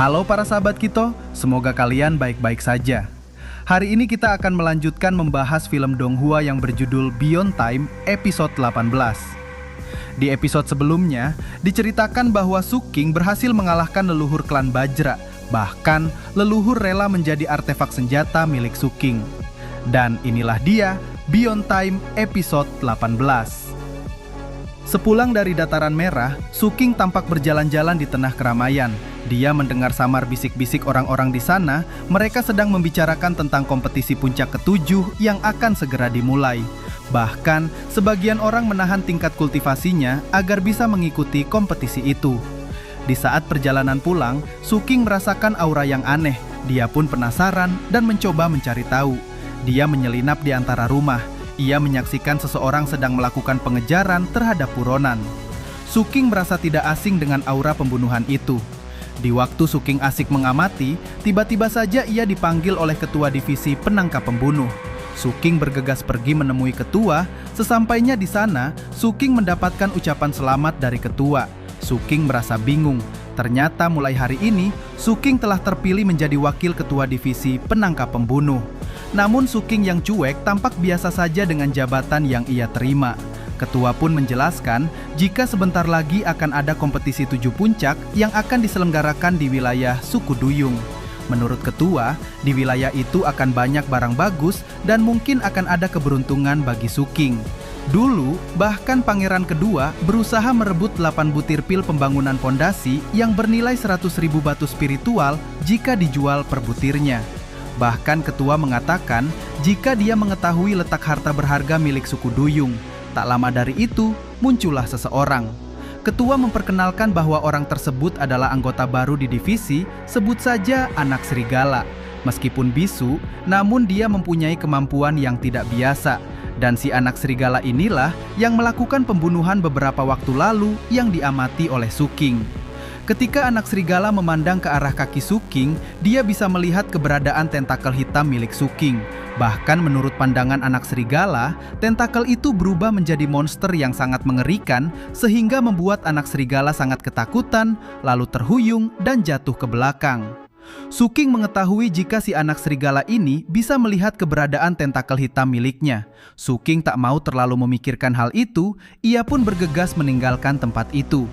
Halo para sahabat Kito, semoga kalian baik-baik saja. Hari ini kita akan melanjutkan membahas film Donghua yang berjudul Beyond Time episode 18. Di episode sebelumnya, diceritakan bahwa Suking berhasil mengalahkan leluhur klan Bajra. Bahkan, leluhur rela menjadi artefak senjata milik Suking. Dan inilah dia, Beyond Time episode 18. Sepulang dari Dataran Merah, Suking tampak berjalan-jalan di tengah keramaian. Dia mendengar samar bisik-bisik orang-orang di sana. Mereka sedang membicarakan tentang kompetisi puncak ke-7 yang akan segera dimulai. Bahkan, sebagian orang menahan tingkat kultivasinya agar bisa mengikuti kompetisi itu. Di saat perjalanan pulang, Suking merasakan aura yang aneh. Dia pun penasaran dan mencoba mencari tahu. Dia menyelinap di antara rumah. Ia menyaksikan seseorang sedang melakukan pengejaran terhadap buronan. Suking merasa tidak asing dengan aura pembunuhan itu. Di waktu Suking asik mengamati, tiba-tiba saja ia dipanggil oleh ketua divisi penangkap pembunuh. Suking bergegas pergi menemui ketua. Sesampainya di sana, Suking mendapatkan ucapan selamat dari ketua. Suking merasa bingung. Ternyata mulai hari ini, Suking telah terpilih menjadi wakil ketua divisi penangkap pembunuh. Namun Suking yang cuek tampak biasa saja dengan jabatan yang ia terima. Ketua pun menjelaskan jika sebentar lagi akan ada kompetisi 7 puncak yang akan diselenggarakan di wilayah suku Duyung. Menurut ketua, di wilayah itu akan banyak barang bagus dan mungkin akan ada keberuntungan bagi Suking. Dulu, bahkan Pangeran Kedua berusaha merebut 8 butir pil pembangunan pondasi yang bernilai 100.000 batu spiritual jika dijual per butirnya. Bahkan ketua mengatakan jika dia mengetahui letak harta berharga milik suku Duyung. Tak lama dari itu, muncullah seseorang. Ketua memperkenalkan bahwa orang tersebut adalah anggota baru di divisi, sebut saja anak serigala. Meskipun bisu, namun dia mempunyai kemampuan yang tidak biasa. Dan si anak serigala inilah yang melakukan pembunuhan beberapa waktu lalu yang diamati oleh Suking. Ketika anak serigala memandang ke arah kaki Suking, dia bisa melihat keberadaan tentakel hitam milik Suking. Bahkan menurut pandangan anak serigala, tentakel itu berubah menjadi monster yang sangat mengerikan sehingga membuat anak serigala sangat ketakutan, lalu terhuyung dan jatuh ke belakang. Suking mengetahui jika si anak serigala ini bisa melihat keberadaan tentakel hitam miliknya. Suking tak mau terlalu memikirkan hal itu, ia pun bergegas meninggalkan tempat itu.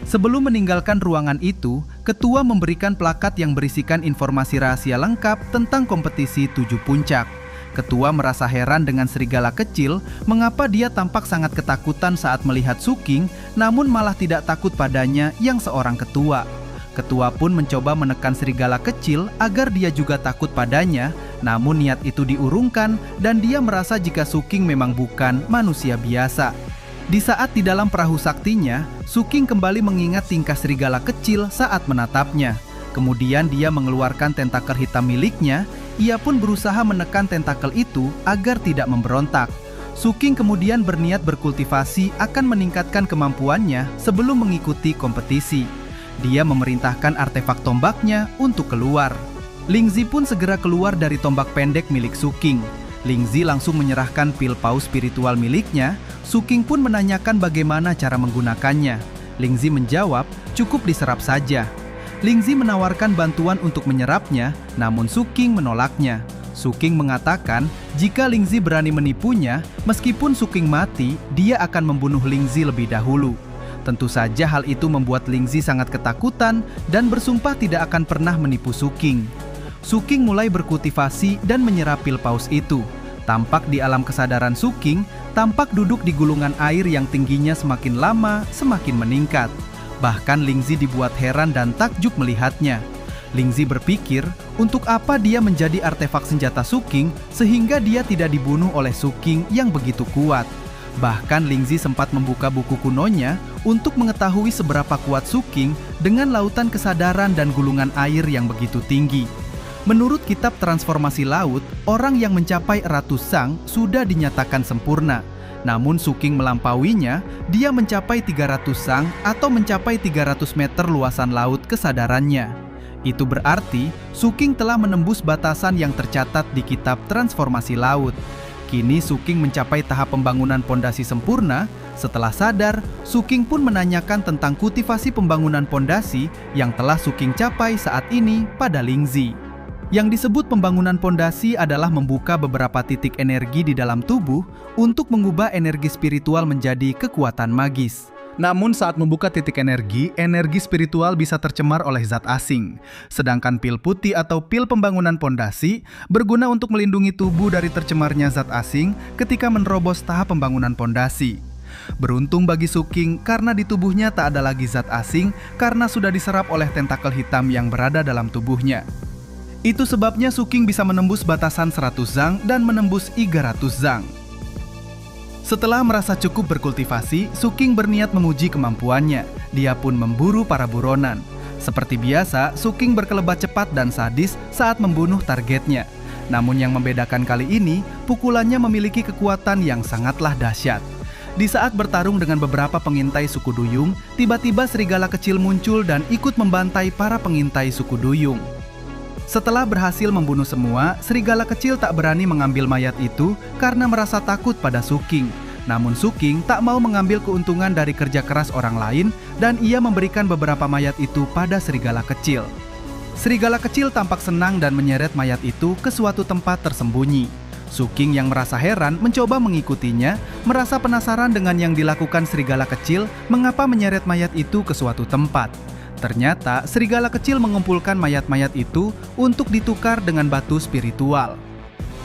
Sebelum meninggalkan ruangan itu, ketua memberikan plakat yang berisikan informasi rahasia lengkap tentang kompetisi 7 puncak. Ketua merasa heran dengan serigala kecil, mengapa dia tampak sangat ketakutan saat melihat Suking, namun malah tidak takut padanya yang seorang ketua. Ketua pun mencoba menekan serigala kecil agar dia juga takut padanya, namun niat itu diurungkan dan dia merasa jika Suking memang bukan manusia biasa. Di saat di dalam perahu saktinya, Suking kembali mengingat tingkah serigala kecil saat menatapnya. Kemudian dia mengeluarkan tentakel hitam miliknya. Ia pun berusaha menekan tentakel itu agar tidak memberontak. Suking kemudian berniat berkultivasi akan meningkatkan kemampuannya sebelum mengikuti kompetisi. Dia memerintahkan artefak tombaknya untuk keluar. Lingzi pun segera keluar dari tombak pendek milik Suking. Lingzi langsung menyerahkan pil paus spiritual miliknya. Suking pun menanyakan bagaimana cara menggunakannya. Lingzi menjawab, cukup diserap saja. Lingzi menawarkan bantuan untuk menyerapnya, namun Suking menolaknya. Suking mengatakan jika Lingzi berani menipunya, meskipun Suking mati, dia akan membunuh Lingzi lebih dahulu. Tentu saja hal itu membuat Lingzi sangat ketakutan dan bersumpah tidak akan pernah menipu Suking. Suking mulai berkultivasi dan menyerap pil paus itu. Tampak di alam kesadaran Suking, tampak duduk di gulungan air yang tingginya semakin lama semakin meningkat. Bahkan Lingzi dibuat heran dan takjub melihatnya. Lingzi berpikir, untuk apa dia menjadi artefak senjata Suking sehingga dia tidak dibunuh oleh Suking yang begitu kuat. Bahkan Lingzi sempat membuka buku kunonya untuk mengetahui seberapa kuat Suking dengan lautan kesadaran dan gulungan air yang begitu tinggi. Menurut kitab transformasi laut, orang yang mencapai Ratu Sang sudah dinyatakan sempurna. Namun Suking melampauinya, dia mencapai 300 sang atau mencapai 300 meter luasan laut kesadarannya. Itu berarti Suking telah menembus batasan yang tercatat di kitab transformasi laut. Kini Suking mencapai tahap pembangunan pondasi sempurna, Setelah sadar, Suking pun menanyakan tentang kultivasi pembangunan pondasi yang telah Suking capai saat ini pada Lingzi. Yang disebut pembangunan pondasi adalah membuka beberapa titik energi di dalam tubuh untuk mengubah energi spiritual menjadi kekuatan magis. Namun saat membuka titik energi spiritual bisa tercemar oleh zat asing. Sedangkan pil putih atau pil pembangunan pondasi berguna untuk melindungi tubuh dari tercemarnya zat asing ketika menerobos tahap pembangunan pondasi. Beruntung bagi Suking karena di tubuhnya tak ada lagi zat asing karena sudah diserap oleh tentakel hitam yang berada dalam tubuhnya. Itu sebabnya Suking bisa menembus batasan 100 zang dan menembus 300 zang. Setelah merasa cukup berkultivasi, Suking berniat menguji kemampuannya. Dia pun memburu para buronan. Seperti biasa, Suking berkelebat cepat dan sadis saat membunuh targetnya. Namun yang membedakan kali ini, pukulannya memiliki kekuatan yang sangatlah dahsyat. Di saat bertarung dengan beberapa pengintai suku Duyung, tiba-tiba serigala kecil muncul dan ikut membantai para pengintai suku Duyung. Setelah berhasil membunuh semua, serigala kecil tak berani mengambil mayat itu karena merasa takut pada Suking. Namun Suking tak mau mengambil keuntungan dari kerja keras orang lain dan ia memberikan beberapa mayat itu pada serigala kecil. Serigala kecil tampak senang dan menyeret mayat itu ke suatu tempat tersembunyi. Suking yang merasa heran mencoba mengikutinya, merasa penasaran dengan yang dilakukan serigala kecil mengapa menyeret mayat itu ke suatu tempat. Ternyata serigala kecil mengumpulkan mayat-mayat itu untuk ditukar dengan batu spiritual.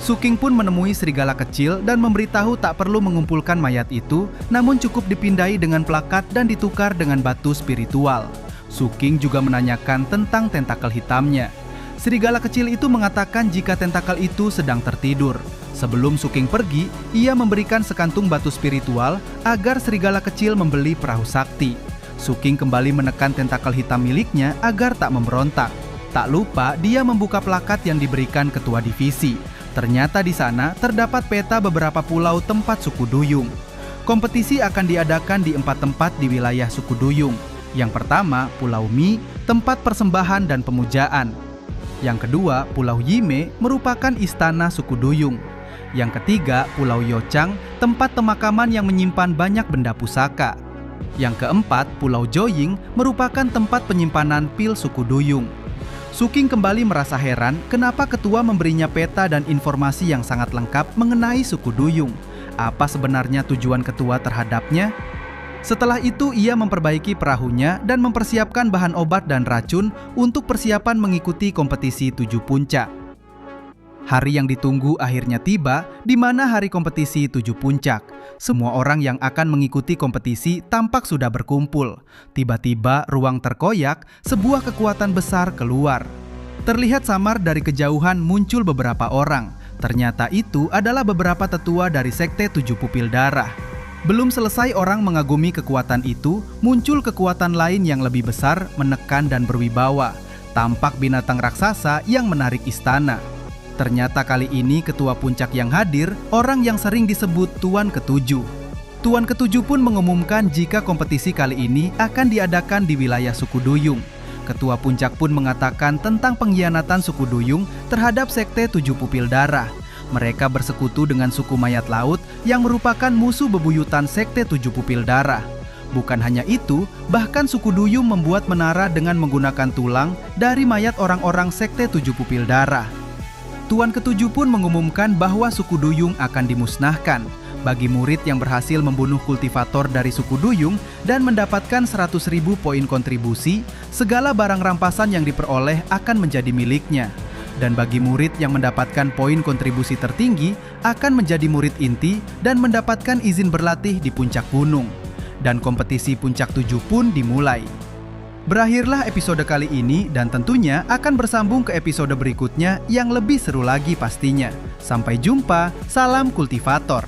Suking pun menemui serigala kecil dan memberitahu tak perlu mengumpulkan mayat itu, namun cukup dipindai dengan plakat dan ditukar dengan batu spiritual. Suking juga menanyakan tentang tentakel hitamnya. Serigala kecil itu mengatakan jika tentakel itu sedang tertidur. Sebelum Suking pergi, ia memberikan sekantung batu spiritual agar serigala kecil membeli perahu sakti. Suking kembali menekan tentakel hitam miliknya agar tak memberontak. Tak lupa, dia membuka plakat yang diberikan ketua divisi. Ternyata di sana terdapat peta beberapa pulau tempat suku Duyung. Kompetisi akan diadakan di 4 tempat di wilayah suku Duyung. Yang pertama, Pulau Mi, tempat persembahan dan pemujaan. Yang kedua, Pulau Yime merupakan istana suku Duyung. Yang ketiga, Pulau Yochang, tempat pemakaman yang menyimpan banyak benda pusaka. Yang keempat, Pulau Joying merupakan tempat penyimpanan pil suku Duyung. Suking kembali merasa heran kenapa ketua memberinya peta dan informasi yang sangat lengkap mengenai suku Duyung. Apa sebenarnya tujuan ketua terhadapnya? Setelah itu ia memperbaiki perahunya dan mempersiapkan bahan obat dan racun untuk persiapan mengikuti kompetisi 7 puncak. Hari yang ditunggu akhirnya tiba, di mana hari kompetisi 7 puncak. Semua orang yang akan mengikuti kompetisi tampak sudah berkumpul. Tiba-tiba ruang terkoyak, sebuah kekuatan besar keluar. Terlihat samar dari kejauhan muncul beberapa orang. Ternyata itu adalah beberapa tetua dari sekte 7 pupil darah. Belum selesai orang mengagumi kekuatan itu, muncul kekuatan lain yang lebih besar, menekan dan berwibawa. Tampak binatang raksasa yang menarik istana. Ternyata kali ini ketua puncak yang hadir, orang yang sering disebut Tuan Ketujuh. Tuan Ketujuh pun mengumumkan jika kompetisi kali ini akan diadakan di wilayah suku Duyung. Ketua puncak pun mengatakan tentang pengkhianatan suku Duyung terhadap sekte 7 pupil darah. Mereka bersekutu dengan suku mayat laut yang merupakan musuh bebuyutan sekte 7 pupil darah. Bukan hanya itu, bahkan suku Duyung membuat menara dengan menggunakan tulang dari mayat orang-orang sekte 7 pupil darah. Tuan Ketujuh pun mengumumkan bahwa suku Duyung akan dimusnahkan. Bagi murid yang berhasil membunuh kultivator dari suku Duyung dan mendapatkan 100.000 poin kontribusi, segala barang rampasan yang diperoleh akan menjadi miliknya. Dan bagi murid yang mendapatkan poin kontribusi tertinggi, akan menjadi murid inti dan mendapatkan izin berlatih di puncak gunung. Dan kompetisi puncak 7 pun dimulai. Berakhirlah episode kali ini dan tentunya akan bersambung ke episode berikutnya yang lebih seru lagi pastinya. Sampai jumpa, salam kultivator.